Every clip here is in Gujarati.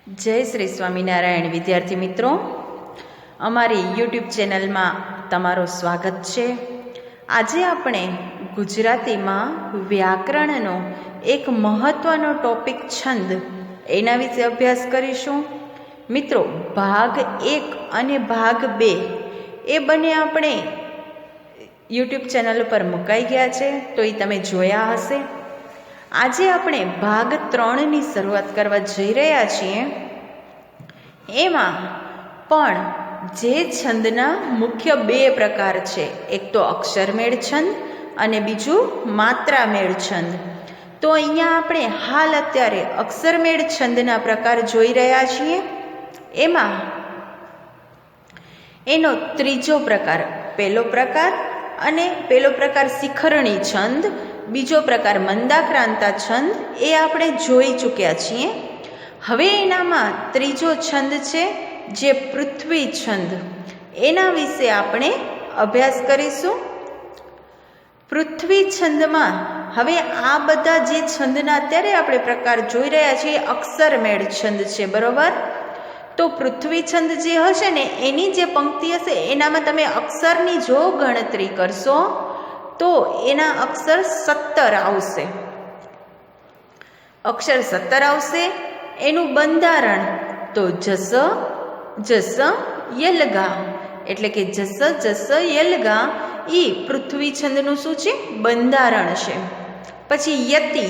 જય શ્રી સ્વામિનારાયણ વિદ્યાર્થી મિત્રો, અમારી યુટ્યુબ ચેનલમાં તમારું સ્વાગત છે. આજે આપણે ગુજરાતીમાં વ્યાકરણનો એક મહત્ત્વનો ટોપિક છંદ એના વિશે અભ્યાસ કરીશું. મિત્રો, ભાગ 1 અને ભાગ 2 એ બંને આપણે યુટ્યુબ ચેનલ ઉપર મુકાઈ ગયા છે, તો એ તમે જોયા હશે. આજે આપણે ભાગ 3ની શરૂઆત કરવા જઈ રહ્યા છીએ. એમાં પણ જે છંદના મુખ્ય 2 પ્રકાર છે, એક તો અક્ષરમેળ છંદ અને બીજું માત્રામેળ છંદ. તો અહીંયા આપણે હાલ અત્યારે અક્ષરમેળ છંદના પ્રકાર જોઈ રહ્યા છીએ. એમાં એનો ત્રીજો પ્રકાર, પહેલો પ્રકાર શિખરણી છંદ, બીજો પ્રકાર મંદાક્રાંતા છંદ એ આપણે જોઈ ચૂક્યા છીએ. હવે એનામાં ત્રીજો છંદ છે જે પૃથ્વી છંદ, એના વિશે આપણે અભ્યાસ કરીશું. પૃથ્વી છંદમાં હવે આ બધા જે છંદના અત્યારે આપણે પ્રકાર જોઈ રહ્યા છીએ અક્ષરમેળ છંદ છે, બરોબર? તો પૃથ્વી છંદ જે હશે ને એની જે પંક્તિ હશે એનામાં તમે અક્ષરની જો ગણતરી કરશો તો એના અક્ષર 17 આવશે. અક્ષર 17 આવશે. એનું બંધારણ તો જસ જસ યલગા, એટલે કે જસ જસ યલગા એ પૃથ્વી છંદનું શું છે? બંધારણ છે. પછી યતિ,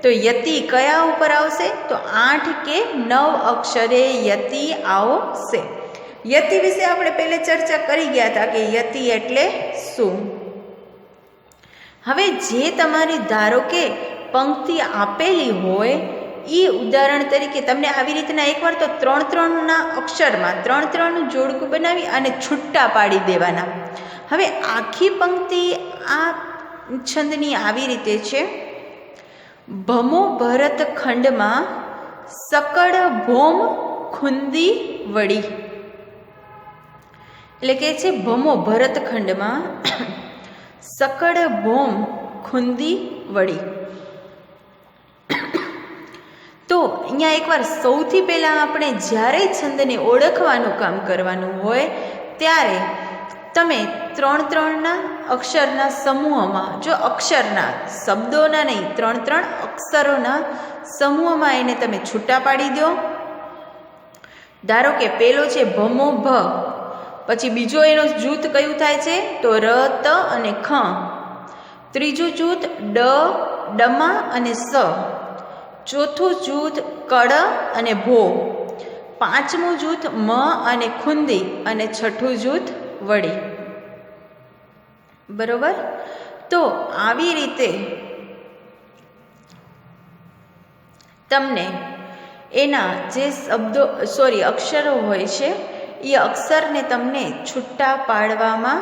તો યતિ કયા ઉપર આવશે? તો 8 કે 9 અક્ષરે યતિ આવશે. યતિ વિશે આપણે પહેલે ચર્ચા કરી ગયા હતા કે યતિ એટલે શું. હવે જે તમારી ધારો કે પંક્તિ આપેલી હોય એ ઉદાહરણ તરીકે તમને આવી રીતના એકવાર તો 3-3ના અક્ષરમાં 3-3નું જોડકું બનાવી અને છૂટા પાડી દેવાના. હવે આખી પંક્તિ આ છંદની આવી રીતે છે: ભમો ભરત ખંડમાં સકળ ભોમ ખુંદી વળી. એટલે કે છે ભમો ભરત ખંડમાં સકળ ભોમ ખુંદી વળી. તો અહીંયા એકવાર સૌથી પહેલાં આપણે જ્યારે છંદને ઓળખવાનું કામ કરવાનું હોય ત્યારે તમે 3-3ના અક્ષરના સમૂહમાં, જો અક્ષરના શબ્દોના નહીં 3-3 અક્ષરોના સમૂહમાં એને તમે છૂટા પાડી દો. ધારો કે પેલો છે ભમો ભ, પછી બીજો એનો જૂથ કયું થાય છે? તો ર, ત અને ખ. ત્રીજું જૂથ ડ, ડમા અને સ. ચોથું જૂથ કડ અને ભો. પાંચમું જૂથ મ અને ખુંદી અને છઠ્ઠું જૂથ વળી. બરોબર? તો આવી રીતે તમને એના જે અક્ષરો હોય છે એ અક્ષરને તમને છૂટા પાડવામાં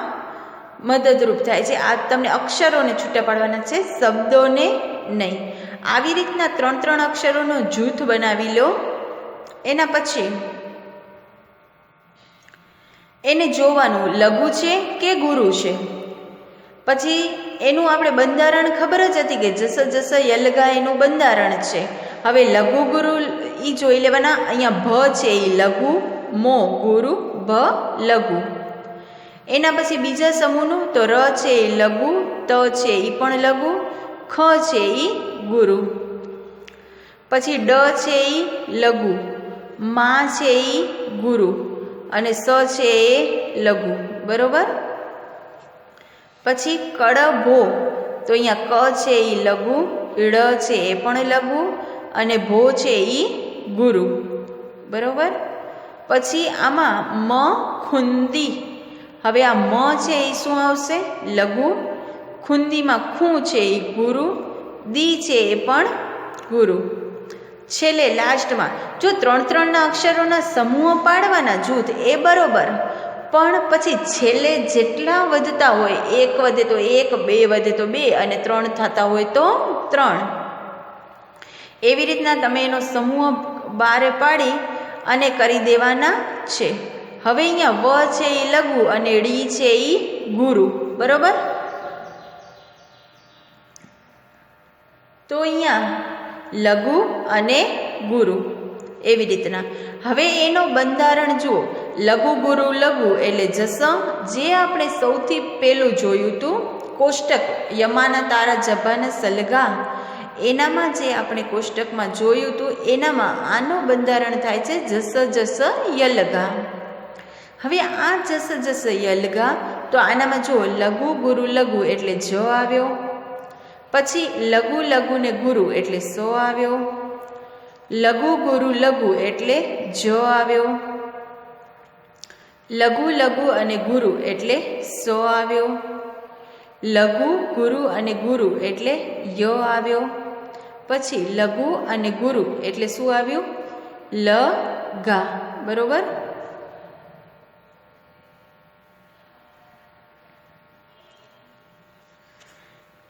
મદદરૂપ થાય છે. આ તમને અક્ષરોને છૂટા પાડવાના છે, શબ્દોને નહીં. આવી રીતના 3-3 અક્ષરોનો જૂથ બનાવી લો. એના પછી એને જોવાનું લઘુ છે કે ગુરુ છે. પછી એનું આપણે બંધારણ ખબર જ હતી કે જસ જસ યલગા એનું બંધારણ છે. હવે લઘુ ગુરુ એ જોઈ લેવાના. અહીંયા ભ છે એ લઘુ, મો ગુરુ, ભ લઘુ. એના પછી બીજા સમૂહનું તો ર છે એ લઘુ, ત છે એ પણ લઘુ, ખ છે એ ગુરુ. પછી ડ છે એ લઘુ, મા છે એ ગુરુ અને સ છે એ લઘુ. બરોબર? પછી કડ ભો, તો અહીંયા ક છે એ લઘુ, ડ છે એ પણ લઘુ અને ભો છે એ ગુરુ. બરોબર? પછી આમાં મ ખુંદી. હવે આ મ છે એ શું આવશે? લઘુ. ખુંદીમાં ખૂ છે એ ગુરુ, દી છે એ પણ ગુરુ. છેલ્લે લાસ્ટમાં જો 3-3ના અક્ષરોના સમૂહ પાડવાના જૂથ એ બરોબર, પણ પછી છેલ્લે જેટલા વધતા હોય, 1 વધે તો 1, 2 વધે તો 2 અને 3 થતા હોય તો 3, એવી રીતના તમે એનો સમૂહ બારે પાડી અને કરી દેવાના છે. હવે અહીંયા વ છે એ લઘુ અને ડી છે એ ગુરુ. બરોબર? તો અહીંયા લઘુ અને ગુરુ એવી રીતના. હવે એનો બંધારણ જુઓ, લઘુ ગુરુ લઘુ એટલે જસ, જે આપણે સૌથી પહેલું જોયું હતું કોષ્ટક યમાના તારા જભાના સલગા, એનામાં જે આપણે કોષ્ટકમાં જોયું હતું એનામાં આનું બંધારણ થાય છે જસ જસ યલગા. હવે આ જસ જસ યલગા, તો આનામાં જુઓ લઘુ ગુરુ લઘુ એટલે જ આવ્યો, પછી લઘુ લઘુ ને ગુરુ એટલે સો આવ્યો, લઘુ ગુરુ લઘુ એટલે જ આવ્યો, લઘુ લઘુ અને ગુરુ એટલે સો આવ્યો, લઘુ ગુરુ અને ગુરુ એટલે ય આવ્યો, પછી લઘુ અને ગુરુ એટલે શું આવ્યું? લ ગા. બરોબર.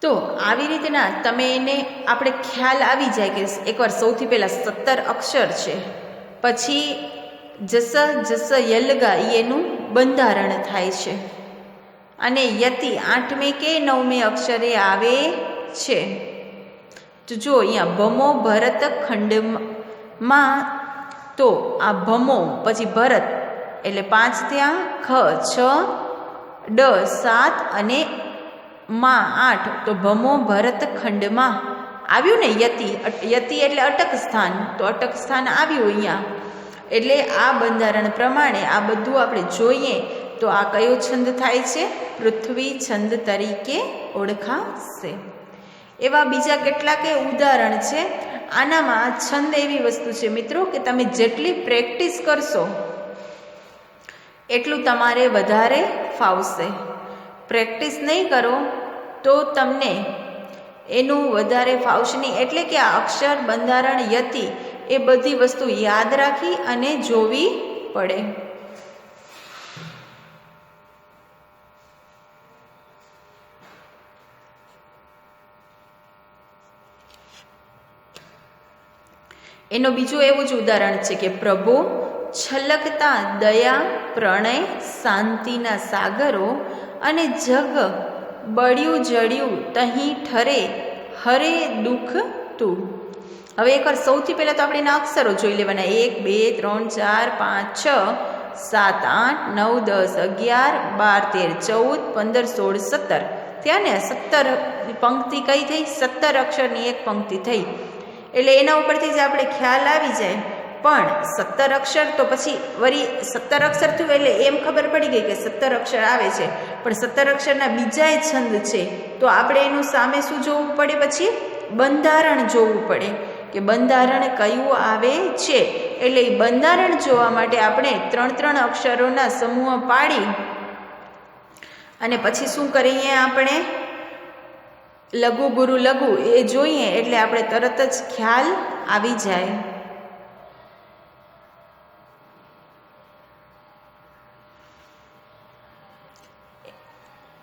તો આવી રીતના તમે એને આપણે ખ્યાલ આવી જાય કે એકવાર સૌથી પહેલાં 17 અક્ષર છે, પછી જસ જસ યલગા એનું બંધારણ થાય છે, અને યતિ 8મે કે 9મે અક્ષરે આવે છે. તો જો અહીંયા ભમો ભરત ખંડમાં, તો આ ભમો પછી ભરત એટલે 5 ત્યાં, ખ 6, ડ 7 અને માં 8, તો ભમો ભરત ખંડમાં આવ્યું ને યતિ. યતિ એટલે અટક સ્થાન, તો અટક સ્થાન આવ્યું અહીંયા. એટલે આ બંધારણ પ્રમાણે આ બધું આપણે જોઈએ તો આ કયો છંદ થાય છે? પૃથ્વી છંદ તરીકે ઓળખાશે. એવા બીજા કેટલાક ઉદાહરણ છે. આનામાં છંદ એવી વસ્તુ છે મિત્રો કે તમે જેટલી પ્રેક્ટિસ કરશો એટલું તમારે વધારે ફાવશે. પ્રેક્ટિસ નહીં કરો તો તમને એનું વધારે ફાવશે નહીં. એટલે કે આ અક્ષર, બંધારણ, યતિ એ બધી વસ્તુ યાદ રાખી અને જોવી પડે. એનો બીજું એવું જ ઉદાહરણ છે કે પ્રભુ છલકતા દયા પ્રણય શાંતિના સાગરો અને જગ બળ્યું જળ્યું તહીં ઠરે હરે દુઃખ તું. હવે એકવાર સૌથી પહેલાં તો આપણે એના અક્ષરો જોઈ લેવાના. 1 2 3 4 5 6 7 8 9 10 11 12 13 14 15 16 17 ત્યાં ને 17 પંક્તિ કઈ થઈ? 17 અક્ષરની એક પંક્તિ થઈ. એટલે એના ઉપરથી જ આપણે ખ્યાલ આવી જાય. પણ 17 અક્ષર તો પછી વળી 17 અક્ષર થયું એટલે એમ ખબર પડી ગઈ કે 17 અક્ષર આવે છે, પણ 17 અક્ષરના બીજાય છંદ છે, તો આપણે એનું સામે શું જોવું પડે? પછી બંધારણ જોવું પડે કે બંધારણ કયું આવે છે. એટલે એ બંધારણ જોવા માટે આપણે 3 અક્ષરોના સમૂહ પાડી અને પછી શું કરીએ? આપણે લઘુ ગુરુ લઘુ એ જોઈએ એટલે આપણે તરત જ ખ્યાલ આવી જાય.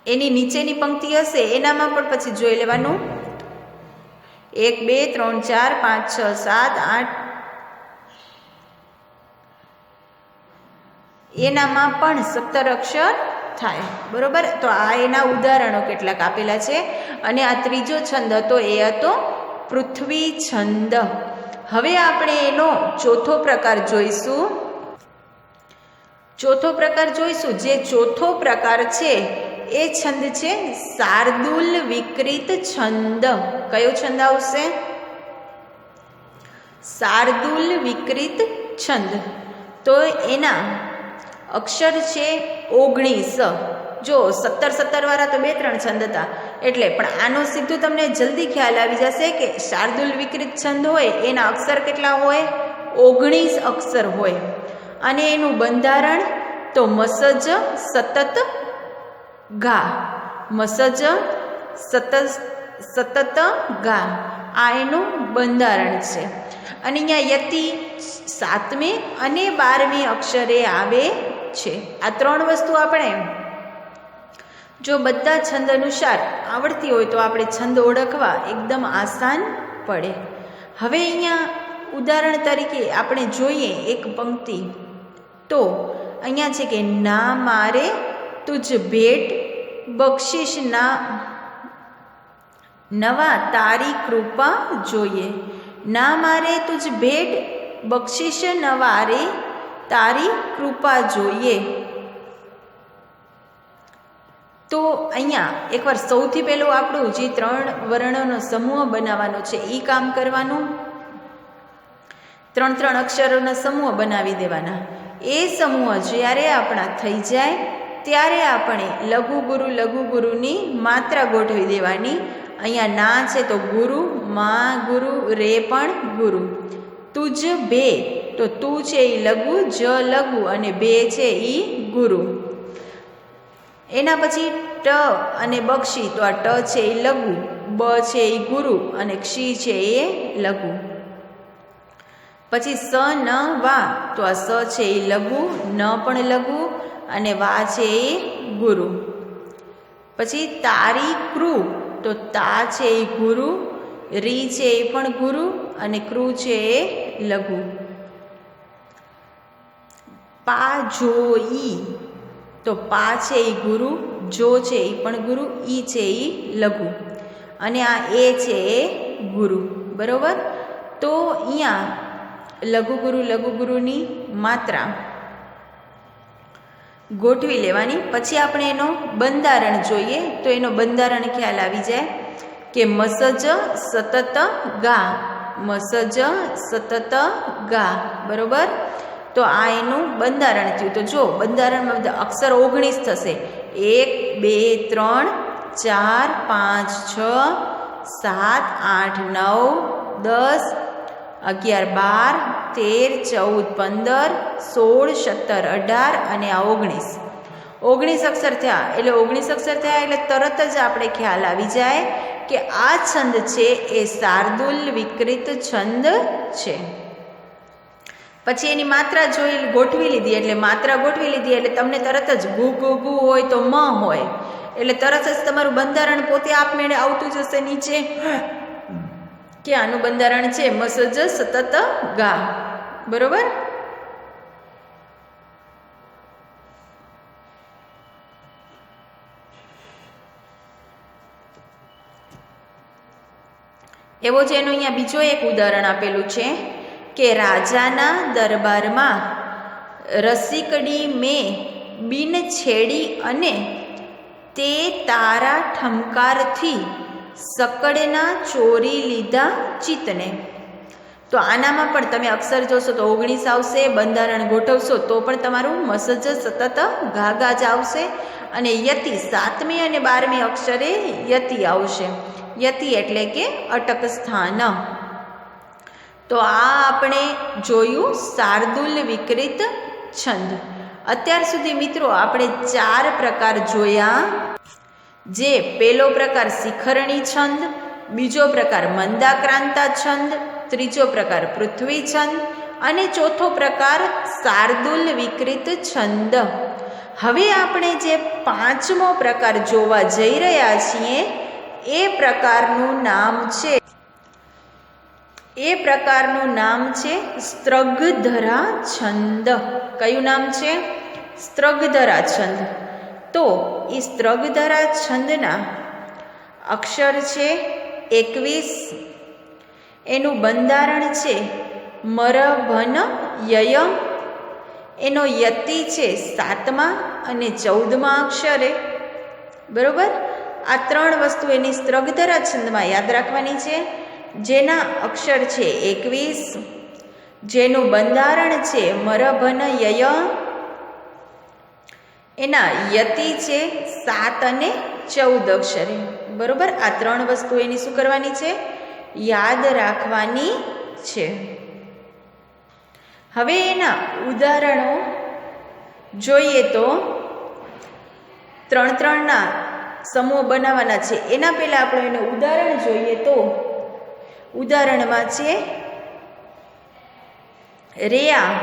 એની નીચેની પંક્તિ હશે એનામાં પણ પછી જોઈ લેવાનું. 1 2 3 4 5 6 7 8 એનામાં પણ 17 અક્ષર થાય. બરોબર. તો આ એના ઉદાહરણો કેટલાક આપેલા છે. અને આ ત્રીજો છંદ હતો એ હતો પૃથ્વી છંદ. હવે આપણે એનો ચોથો પ્રકાર જોઈશું. જે ચોથો પ્રકાર છે એ છંદ છે શાર્દુલ વિકૃત છંદ. કયો છંદ આવશે? શાર્દુલ વિકૃત છંદ. તો એના અક્ષર છે 19. જો 17 વાળા તો 2-3 છંદ હતા એટલે, પણ આનો સીધું તમને જલ્દી ખ્યાલ આવી જશે કે શાર્દુલ વિકૃત છંદ હોય એના અક્ષર કેટલા હોય? 19 અક્ષર હોય. અને એનું બંધારણ તો મસજ સતત ગા. મસજ સતત ગા, આ એનું બંધારણ છે. અને અહીંયા યતિ 7મે અને 12મે અક્ષરે આવે છે. આ 3 વસ્તુ આપણે જો બધા છંદ અનુસાર આવડતી હોય તો આપણે છંદ ઓળખવા એકદમ આસાન પડે. હવે અહીંયા ઉદાહરણ તરીકે આપણે જોઈએ એક પંક્તિ. તો અહીંયા છે કે ના મારે તુજ ભેટ બક્ષિસ ના નવા તારી કૃપા જોઈએ. ના મારે તુજ ભેટ બક્ષિસ નવારે તારી કૃપા જોઈએ. તો અહીંયા એકવાર સૌથી પહેલું આપણું જે 3 વર્ણનો સમૂહ બનાવવાનો છે એ કામ કરવાનું. 3 અક્ષરોના સમૂહ બનાવી દેવાના. એ સમૂહ જ્યારે આપણા થઈ જાય ત્યારે આપણે લઘુ ગુરુની માત્રા ગોઠવી દેવાની. અહીંયા ના છે તો ગુરુ, મા ગુરુ, રે પણ ગુરુ. તુજ બે તો તું છે એ લઘુ, જ લઘુ અને બે છે એ ગુરુ. એના પછી ટ અને બક્ષી તો આ ટ છે એ લઘુ, બ છે એ ગુરુ અને ક્ષી છે એ લઘુ. પછી સ ન વા તો આ સ છે એ લઘુ, ન પણ લઘુ અને વા છે એ ગુરુ. પછી તારી કૃ તો તા છે એ ગુરુ, રી છે એ પણ ગુરુ અને કૃ છે એ લઘુ. પા જો ઈ તો પા છે એ ગુરુ, જો છે એ પણ ગુરુ, ઈ છે એ લઘુ અને આ એ છે એ ગુરુ. બરોબર. તો અહીંયા લઘુ ગુરુની માત્રા ગોઠવી લેવાની. પછી આપણે એનો બંધારણ જોઈએ. તો એનો બંધારણ ખ્યાલ આવી જાય કે મસજ સતત ગા, મસજ સતત ગા. બરોબર. તો આ એનું બંધારણ થયું. તો જો બંધારણમાં બધા અક્ષર 19 થશે. 1 2 3 4 5 6 7 8 9 10 11 12 13 14 15 16 17 18 અને આ 19 અક્ષર થયા. એટલે 19 અક્ષર થયા એટલે તરત જ આપણે ખ્યાલ આવી જાય કે આ છંદ છે એ શાર્દુલ વિકૃત છંદ છે. પછી એની માત્રા જોઈ ગોઠવી લીધી એટલે તમને તરત જ ગુ ગુ ગુ હોય તો મ હોય એટલે તરત જ તમારું બંધારણ પોતે આપમેળે આવતું જશે નીચે કે આનું બંધારણ છે મસજ સતત ગા. બરોબર. એવો જ એનું અહીંયા બીજો એક ઉદાહરણ આપેલું છે કે રાજાના દરબારમાં રસિકડી મેં બિન છેડી અને તે તારા ઠમકારથી સકડના ચોરી લીધા ચિત્તને. તો આનામાં પણ તમે અક્ષર જોશો તો 19 આવશે. બંધારણ ગોઠવશો તો પણ તમારું મસજ સતત ગાગા જ આવશે અને યતિ 7મી અને 12મી અક્ષરે યતિ આવશે. યતિ એટલે કે અટક સ્થાન. તો આ આપણે જોયું શાર્દુલ વિકૃત છંદ. અત્યાર સુધી મિત્રો આપણે 4 પ્રકાર જોયા. જે પહેલો પ્રકાર શિખરણી છંદ, બીજો પ્રકાર મંદાક્રાંતા છંદ, ત્રીજો પ્રકાર પૃથ્વી છંદ અને ચોથો પ્રકાર શાર્દુલ વિકૃત છંદ. હવે આપણે જે 5મો પ્રકાર જોવા જઈ રહ્યા છીએ એ પ્રકારનું નામ છે સ્ત્રગધરા છંદ. કયું નામ છે? સ્ત્રગધરા છંદ. તો એ સ્ત્રગધરા છંદના અક્ષર છે 21. એનું બંધારણ છે મર ભન યય. એનો યતિ છે 7મા અને 14મા અક્ષરે. બરોબર. આ 3 વસ્તુ એની સ્ત્રગધરા છંદમાં યાદ રાખવાની છે. જેના અક્ષર છે 21, જેનું બંધારણ છે મર ભન યય, એના યતિ છે 7 અને 14 અક્ષરે. બરોબર. આ 3 વસ્તુ એની શું કરવાની છે? યાદ રાખવાની છે. હવે એના ઉદાહરણો જોઈએ તો 3-3ના સમૂહ બનાવવાના છે. એના પહેલાં આપણે એનું ઉદાહરણ જોઈએ તો ઉદાહરણમાં છે રેયા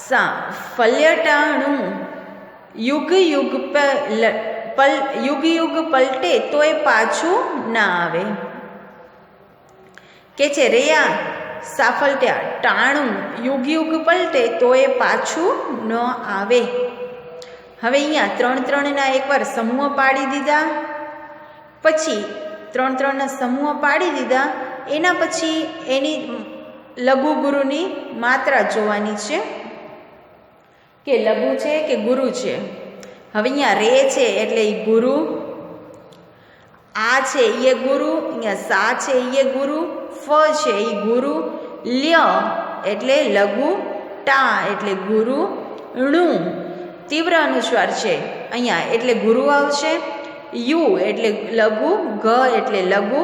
સા ફલ્યટાણું યુગ યુગ પલટે તોય પાછું ના આવે. કે છે રેયા સાફલ્ટ્યા ટાણું યુગ પલટે તોય પાછું ન આવે. હવે અહીંયા 3-3ના એકવાર સમૂહ પાડી દીધા. પછી 3-3ના સમૂહ પાડી દીધા. એના પછી એની લઘુ ગુરુની માત્રા જોવાની છે કે લઘુ છે કે ગુરુ છે. હવે અહીંયા રે છે એટલે એ ગુરુ, આ છે એ ગુરુ, અહીંયા સા છે એ ગુરુ, ફ છે એ ગુરુ, લ્ય એટલે લઘુ, ટા એટલે ગુરુ, ણું તીવ્ર અનુસ્વાર છે અહીંયા એટલે ગુરુ આવશે, યુ એટલે લઘુ, ગ એટલે લઘુ,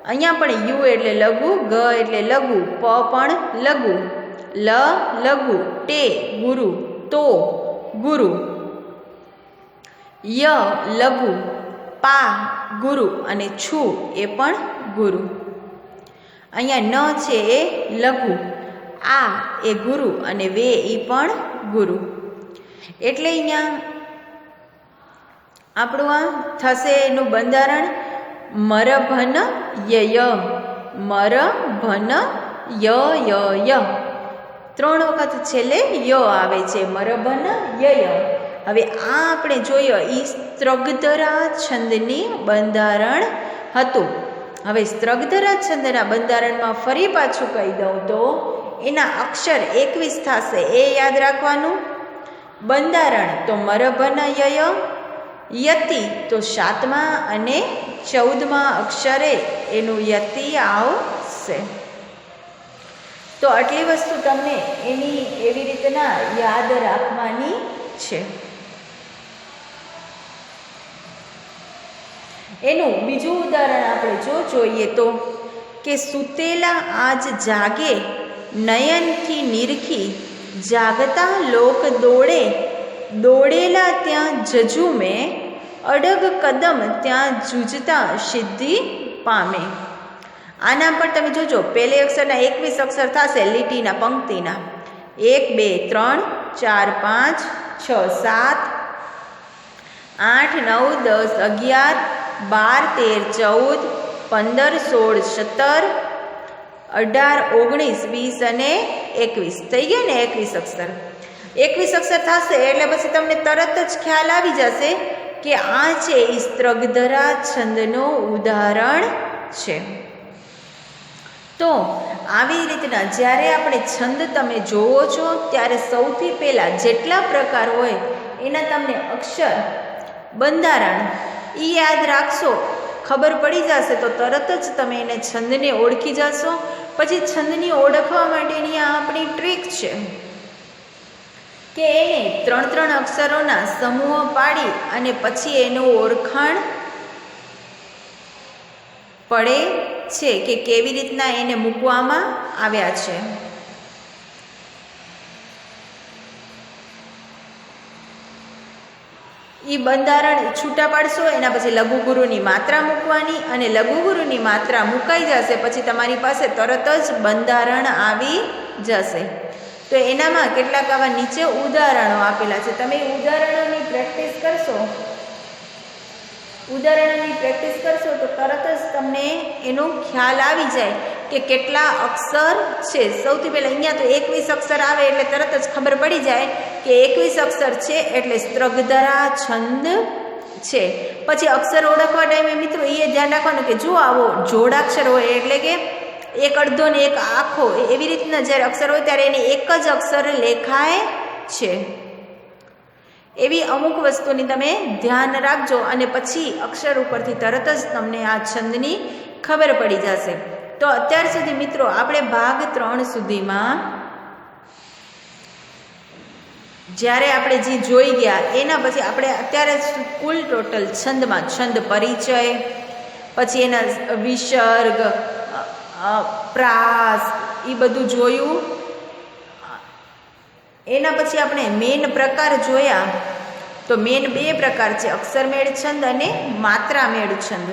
અહીંયા પણ યુ એટલે લઘુ, ગ એટલે લઘુ, પ પણ લઘુ, લ લઘુ, ટે ગુરુ, તો ગુરુ, ય લઘુ, પા ગુરુ અને છુ એ પણ ગુરુ. અહીંયા ન છે એ લઘુ, આ એ ગુરુ અને વે એ પણ ગુરુ. એટલે અહીંયા આપણું આ થશે એનું બંધારણ મરભન ય, મરભન ય, ત્રણ વખત છેલ્લે ય આવે છે, મરભન ય. હવે આ આપણે જોયો એ સ્ત્રગધરા છંદની બંધારણ હતું. હવે સ્ત્રગધરા છંદના બંધારણમાં ફરી પાછું કહી દઉં તો એના અક્ષર 21 થશે એ યાદ રાખવાનું. બંધારણ તો મરભન ય, યતિ તો 7મા અને 14મા અક્ષરે એનું યતિ આવશે. તો આટલી વસ્તુ તમને એની એવી રીતના યાદ રાખવાની છે. એનું બીજું ઉદાહરણ આપણે જોઈએ તો કે સૂતેલા આજ જાગે નયનથી નિરખી, જાગતા લોક દોડે, દોડેલા ત્યાં જજુમે, અડગ કદમ ત્યાં જૂજતા સિદ્ધિ પામે. આના પર તમે જોજો પહેલે અક્ષરના 21 અક્ષર થશે લીટીના પંક્તિના, 1 2 3 4 5 6 7 8 9 10 11 12 13 14 15 16 17 18 19 20 અને 21 થઈ ગયા ને 21 અક્ષર. 21 અક્ષર થશે એટલે પછી તમને તરત જ ખ્યાલ આવી જશે કે આ છે એ સ્ત્રગધરા છંદનું ઉદાહરણ છે. તો આવી રીતના જ્યારે આપણે છંદ તમે જોવો છો ત્યારે સૌથી પહેલાં જેટલા પ્રકાર હોય એના તમને અક્ષર બંધારણ એ યાદ રાખશો, ખબર પડી જશે તો તરત જ તમે એને છંદને ઓળખી જશો. પછી છંદની ઓળખવા માટેની આ આપણી ટ્રીક છે કે એને 3 અક્ષરોના સમૂહ પાડી અને પછી એનું ઓળખાણ પડે છે કે કેવી રીતના એને મૂકવામાં આવ્યા છે. એ બંધારણ છૂટા પાડશો એના પછી લઘુગુરુની માત્રા મૂકવાની અને લઘુગુરુની માત્રા મુકાઈ જશે પછી તમારી પાસે તરત જ બંધારણ આવી જશે. તો એનામાં કેટલાક આવા નીચે ઉદાહરણો આપેલા છે. તમે ઉદાહરણોની પ્રેક્ટિસ કરશો તો તરત જ તમને એનો ખ્યાલ આવી જાય કે કેટલા અક્ષર છે. સૌથી પહેલાં અહીંયા તો 21 અક્ષર આવે એટલે તરત જ ખબર પડી જાય કે 21 અક્ષર છે એટલે સ્ત્રગધરા છંદ છે. પછી અક્ષર ઓળખવા ટાઈમે મિત્રો એ ધ્યાન રાખવાનું કે જો આવો જોડાક્ષર હોય એટલે કે એક અડધો ને એક આખો એવી રીતના જ્યારે અક્ષર હોય ત્યારે એને એક જ અક્ષર લેખાય છે. એવી અમુક વસ્તુની તમે ધ્યાન રાખજો અને પછી અક્ષર ઉપરથી તરત જ તમને આ છંદની ખબર પડી જશે. તો અત્યાર સુધી મિત્રો આપણે ભાગ 3 સુધીમાં જ્યારે આપણે જે જોઈ ગયા એના પછી આપણે અત્યારે કુલ ટોટલ છંદમાં છંદ પરિચય, પછી એના વિસર્ગ, પ્રાસ એ બધું જોયું. એના પછી આપણે મેન પ્રકાર જોયા. તો મેન 2 પ્રકાર છે, અક્ષરમેળ છંદ અને માત્રામેળ છંદ.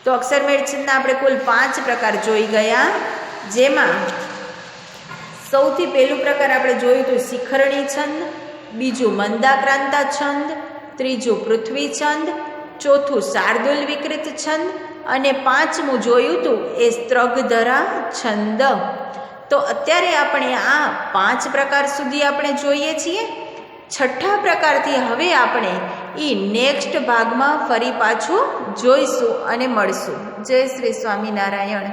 તો અક્ષરમેળ છંદના આપણે કુલ 5 પ્રકાર જોઈ ગયા, જેમાં સૌથી પહેલું પ્રકાર આપણે જોયું હતું શિખરણી છંદ, બીજું મંદાક્રાંતા છંદ, ત્રીજું પૃથ્વી છંદ, ચોથું શાર્દુલ વિકૃત છંદ અને 5મું જોયું હતું એ સ્ત્રગધરા છંદ. તો અત્યારે આપણે આ 5 પ્રકાર સુધી આપણે જોઈએ છીએ. 6થા પ્રકારથી હવે આપણે એ નેક્સ્ટ ભાગમાં ફરી પાછું જોઈશું અને મળશું. જય શ્રી સ્વામિનારાયણ.